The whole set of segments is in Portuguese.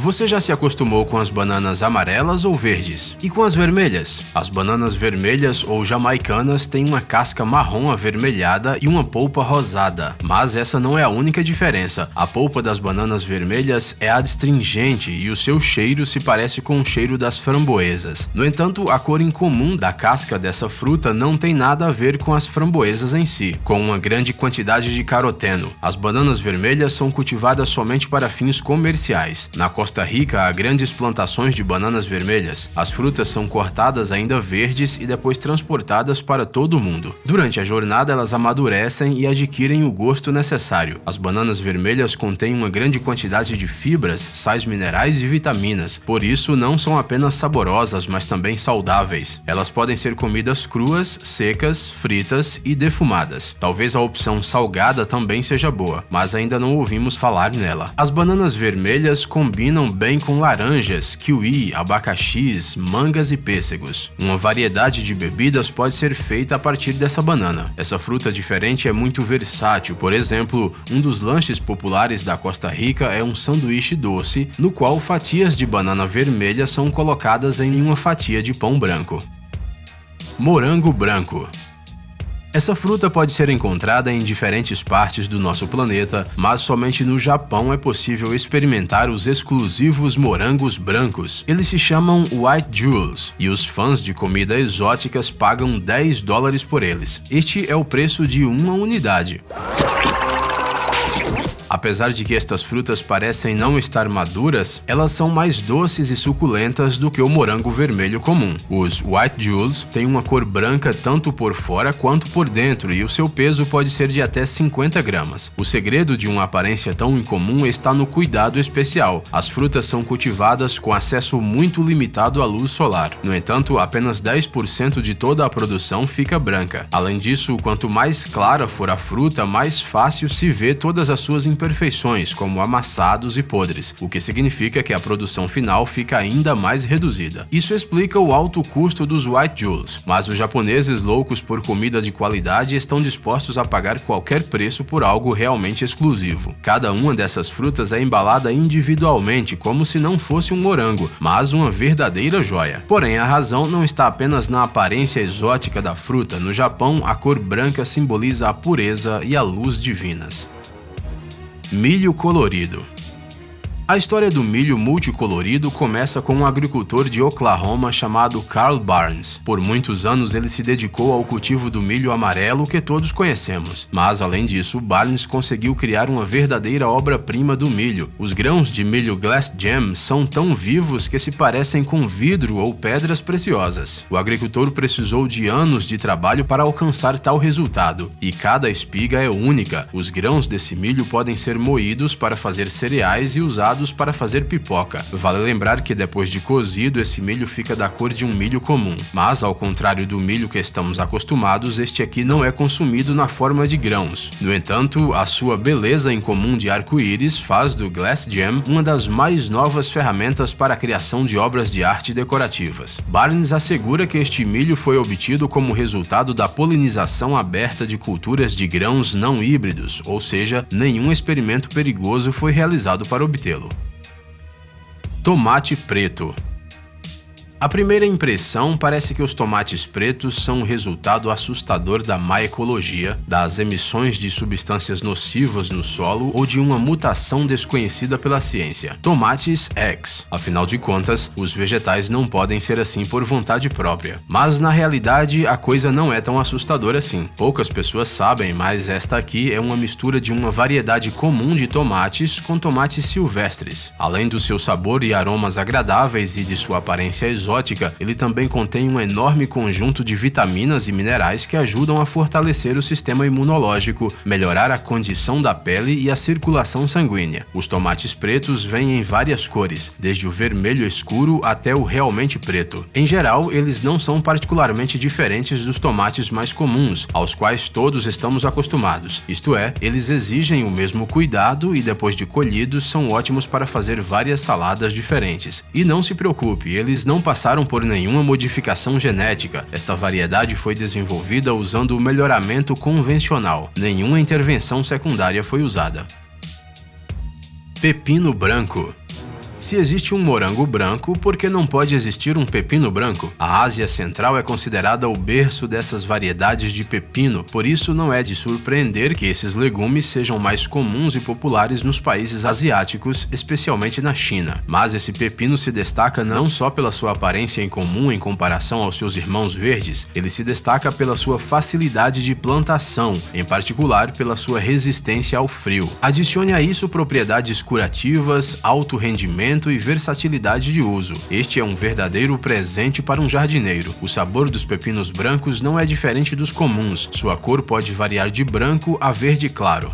Você já se acostumou com as bananas amarelas ou verdes? E com as vermelhas? As bananas vermelhas ou jamaicanas têm uma casca marrom avermelhada e uma polpa rosada. Mas essa não é a única diferença. A polpa das bananas vermelhas é adstringente e o seu cheiro se parece com o cheiro das framboesas. No entanto, a cor incomum da casca dessa fruta não tem nada a ver com as framboesas em si, com uma grande quantidade de caroteno. As bananas vermelhas são cultivadas somente para fins comerciais. Na Costa Rica há grandes plantações de bananas vermelhas. As frutas são cortadas ainda verdes e depois transportadas para todo o mundo. Durante a jornada elas amadurecem e adquirem o gosto necessário. As bananas vermelhas contêm uma grande quantidade de fibras, sais minerais e vitaminas. Por isso não são apenas saborosas, mas também saudáveis. Elas podem ser comidas cruas, secas, fritas e defumadas. Talvez a opção salgada também seja boa, mas ainda não ouvimos falar nela. As bananas vermelhas combinam bem com laranjas, kiwi, abacaxis, mangas e pêssegos. Uma variedade de bebidas pode ser feita a partir dessa banana. Essa fruta diferente é muito versátil. Por exemplo, um dos lanches populares da Costa Rica é um sanduíche doce, no qual fatias de banana vermelha são colocadas em uma fatia de pão branco. Morango branco. Essa fruta pode ser encontrada em diferentes partes do nosso planeta, mas somente no Japão é possível experimentar os exclusivos morangos brancos. Eles se chamam White Jewels e os fãs de comida exóticas pagam $10 por eles. Este é o preço de uma unidade. Apesar de que estas frutas parecem não estar maduras, elas são mais doces e suculentas do que o morango vermelho comum. Os White Jewels têm uma cor branca tanto por fora quanto por dentro e o seu peso pode ser de até 50 gramas. O segredo de uma aparência tão incomum está no cuidado especial. As frutas são cultivadas com acesso muito limitado à luz solar. No entanto, apenas 10% de toda a produção fica branca. Além disso, quanto mais clara for a fruta, mais fácil se vê todas as suas imperfeições, como amassados e podres, o que significa que a produção final fica ainda mais reduzida. Isso explica o alto custo dos White Jewels, mas os japoneses loucos por comida de qualidade estão dispostos a pagar qualquer preço por algo realmente exclusivo. Cada uma dessas frutas é embalada individualmente, como se não fosse um morango, mas uma verdadeira joia. Porém, a razão não está apenas na aparência exótica da fruta. No Japão, a cor branca simboliza a pureza e a luz divinas. Milho colorido. A história do milho multicolorido começa com um agricultor de Oklahoma chamado Carl Barnes. Por muitos anos ele se dedicou ao cultivo do milho amarelo que todos conhecemos. Mas além disso, Barnes conseguiu criar uma verdadeira obra-prima do milho. Os grãos de milho Glass Gem são tão vivos que se parecem com vidro ou pedras preciosas. O agricultor precisou de anos de trabalho para alcançar tal resultado. E cada espiga é única. Os grãos desse milho podem ser moídos para fazer cereais e usados para fazer pipoca. Vale lembrar que depois de cozido, esse milho fica da cor de um milho comum. Mas, ao contrário do milho que estamos acostumados, este aqui não é consumido na forma de grãos. No entanto, a sua beleza incomum de arco-íris faz do Glass Gem uma das mais novas ferramentas para a criação de obras de arte decorativas. Barnes assegura que este milho foi obtido como resultado da polinização aberta de culturas de grãos não híbridos, ou seja, nenhum experimento perigoso foi realizado para obtê-lo. Tomate preto. A primeira impressão parece que os tomates pretos são um resultado assustador da má ecologia, das emissões de substâncias nocivas no solo ou de uma mutação desconhecida pela ciência. Tomates X. Afinal de contas, os vegetais não podem ser assim por vontade própria. Mas na realidade, a coisa não é tão assustadora assim. Poucas pessoas sabem, mas esta aqui é uma mistura de uma variedade comum de tomates com tomates silvestres. Além do seu sabor e aromas agradáveis e de sua aparência exótica, ele também contém um enorme conjunto de vitaminas e minerais que ajudam a fortalecer o sistema imunológico, melhorar a condição da pele e a circulação sanguínea. Os tomates pretos vêm em várias cores, desde o vermelho escuro até o realmente preto. Em geral, eles não são particularmente diferentes dos tomates mais comuns, aos quais todos estamos acostumados. Isto é, eles exigem o mesmo cuidado e depois de colhidos são ótimos para fazer várias saladas diferentes. E não se preocupe, eles não passaram por nenhuma modificação genética. Esta variedade foi desenvolvida usando o melhoramento convencional. Nenhuma intervenção secundária foi usada. Pepino branco. Se existe um morango branco, por que não pode existir um pepino branco? A Ásia Central é considerada o berço dessas variedades de pepino, por isso não é de surpreender que esses legumes sejam mais comuns e populares nos países asiáticos, especialmente na China. Mas esse pepino se destaca não só pela sua aparência incomum em comparação aos seus irmãos verdes, ele se destaca pela sua facilidade de plantação, em particular pela sua resistência ao frio. Adicione a isso propriedades curativas, alto rendimento e versatilidade de uso. Este é um verdadeiro presente para um jardineiro. O sabor dos pepinos brancos não é diferente dos comuns, sua cor pode variar de branco a verde claro.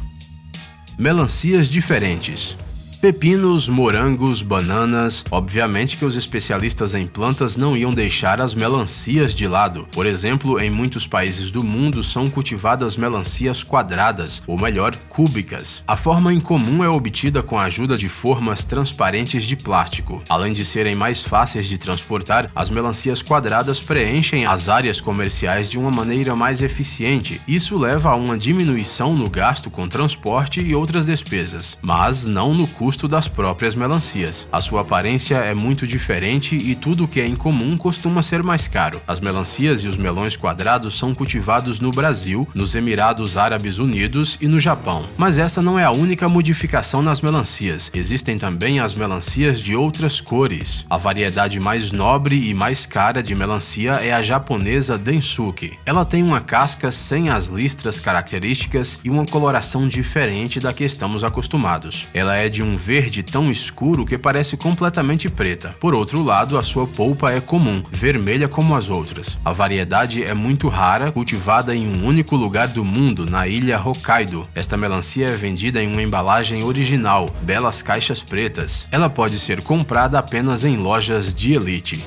Melancias diferentes. Pepinos, morangos, bananas. Obviamente que os especialistas em plantas não iam deixar as melancias de lado. Por exemplo, em muitos países do mundo são cultivadas melancias quadradas, ou melhor, cúbicas. A forma incomum é obtida com a ajuda de formas transparentes de plástico. Além de serem mais fáceis de transportar, as melancias quadradas preenchem as áreas comerciais de uma maneira mais eficiente. Isso leva a uma diminuição no gasto com transporte e outras despesas, mas não no custo das próprias melancias. A sua aparência é muito diferente e tudo o que é incomum costuma ser mais caro. As melancias e os melões quadrados são cultivados no Brasil, nos Emirados Árabes Unidos e no Japão. Mas essa não é a única modificação nas melancias. Existem também as melancias de outras cores. A variedade mais nobre e mais cara de melancia é a japonesa Densuke. Ela tem uma casca sem as listras características e uma coloração diferente da que estamos acostumados. Ela é de um verde tão escuro que parece completamente preta. Por outro lado, a sua polpa é comum, vermelha como as outras. A variedade é muito rara, cultivada em um único lugar do mundo, na ilha Hokkaido. Esta melancia é vendida em uma embalagem original, belas caixas pretas. Ela pode ser comprada apenas em lojas de elite.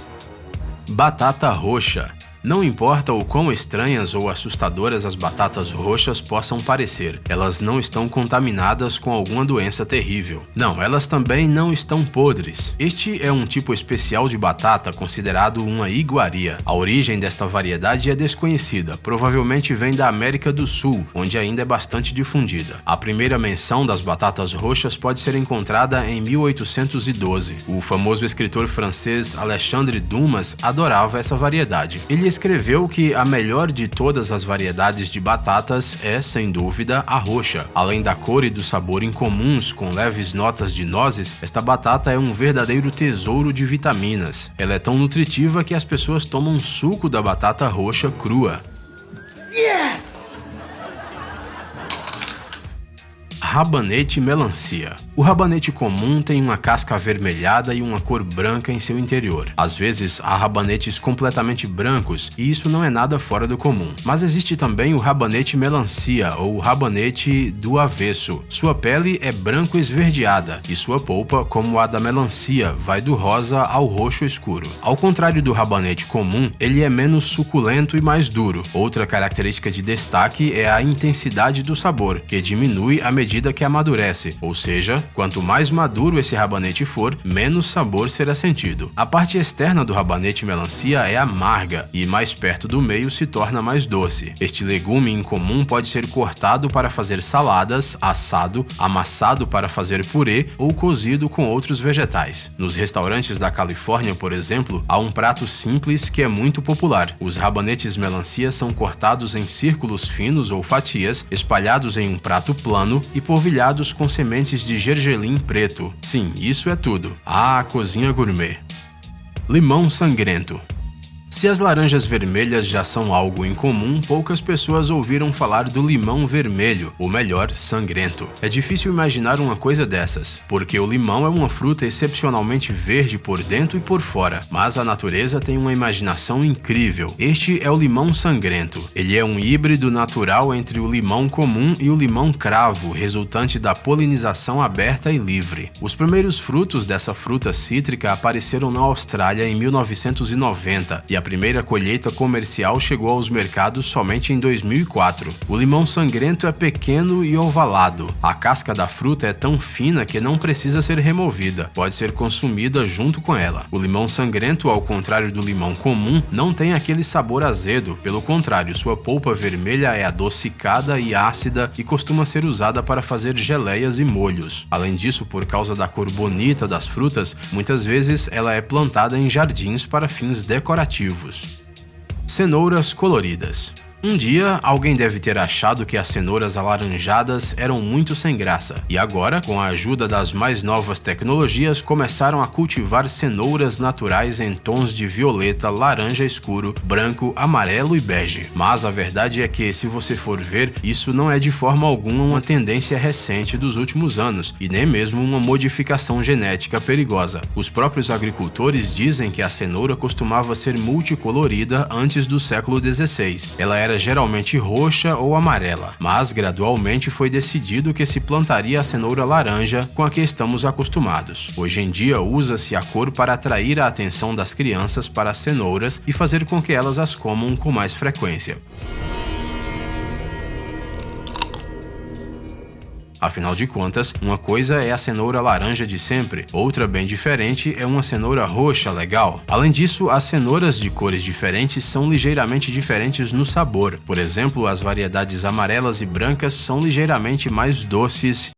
Batata roxa. Não importa o quão estranhas ou assustadoras as batatas roxas possam parecer, elas não estão contaminadas com alguma doença terrível. Não, elas também não estão podres. Este é um tipo especial de batata considerado uma iguaria. A origem desta variedade é desconhecida, provavelmente vem da América do Sul, onde ainda é bastante difundida. A primeira menção das batatas roxas pode ser encontrada em 1812. O famoso escritor francês Alexandre Dumas adorava essa variedade. Ele escreveu que a melhor de todas as variedades de batatas é, sem dúvida, a roxa. Além da cor e do sabor incomuns, com leves notas de nozes, esta batata é um verdadeiro tesouro de vitaminas. Ela é tão nutritiva que as pessoas tomam suco da batata roxa crua. Yes! Rabanete melancia. O rabanete comum tem uma casca avermelhada e uma cor branca em seu interior. Às vezes, há rabanetes completamente brancos, e isso não é nada fora do comum. Mas existe também o rabanete melancia, ou rabanete do avesso. Sua pele é branco esverdeada, e sua polpa, como a da melancia, vai do rosa ao roxo escuro. Ao contrário do rabanete comum, ele é menos suculento e mais duro. Outra característica de destaque é a intensidade do sabor, que diminui à medida que amadurece, ou seja, quanto mais maduro esse rabanete for, menos sabor será sentido. A parte externa do rabanete melancia é amarga e mais perto do meio se torna mais doce. Este legume incomum pode ser cortado para fazer saladas, assado, amassado para fazer purê ou cozido com outros vegetais. Nos restaurantes da Califórnia, por exemplo, há um prato simples que é muito popular. Os rabanetes melancia são cortados em círculos finos ou fatias, espalhados em um prato plano e polvilhados com sementes de gergelim preto. Sim, isso é tudo. Ah, cozinha gourmet. Limão sangrento. Se as laranjas vermelhas já são algo incomum, poucas pessoas ouviram falar do limão vermelho, ou melhor, sangrento. É difícil imaginar uma coisa dessas, porque o limão é uma fruta excepcionalmente verde por dentro e por fora, mas a natureza tem uma imaginação incrível. Este é o limão sangrento. Ele é um híbrido natural entre o limão comum e o limão cravo, resultante da polinização aberta e livre. Os primeiros frutos dessa fruta cítrica apareceram na Austrália em 1990, e a primeira colheita comercial chegou aos mercados somente em 2004. O limão sangrento é pequeno e ovalado. A casca da fruta é tão fina que não precisa ser removida, pode ser consumida junto com ela. O limão sangrento, ao contrário do limão comum, não tem aquele sabor azedo, pelo contrário, sua polpa vermelha é adocicada e ácida e costuma ser usada para fazer geleias e molhos. Além disso, por causa da cor bonita das frutas, muitas vezes ela é plantada em jardins para fins decorativos. Cenouras coloridas. Um dia, alguém deve ter achado que as cenouras alaranjadas eram muito sem graça, e agora, com a ajuda das mais novas tecnologias, começaram a cultivar cenouras naturais em tons de violeta, laranja escuro, branco, amarelo e bege. Mas a verdade é que, se você for ver, isso não é de forma alguma uma tendência recente dos últimos anos, e nem mesmo uma modificação genética perigosa. Os próprios agricultores dizem que a cenoura costumava ser multicolorida antes do século XVI. Ela era geralmente roxa ou amarela, mas gradualmente foi decidido que se plantaria a cenoura laranja, com a que estamos acostumados. Hoje em dia usa-se a cor para atrair a atenção das crianças para as cenouras e fazer com que elas as comam com mais frequência. Afinal de contas, uma coisa é a cenoura laranja de sempre, outra bem diferente é uma cenoura roxa legal. Além disso, as cenouras de cores diferentes são ligeiramente diferentes no sabor. Por exemplo, as variedades amarelas e brancas são ligeiramente mais doces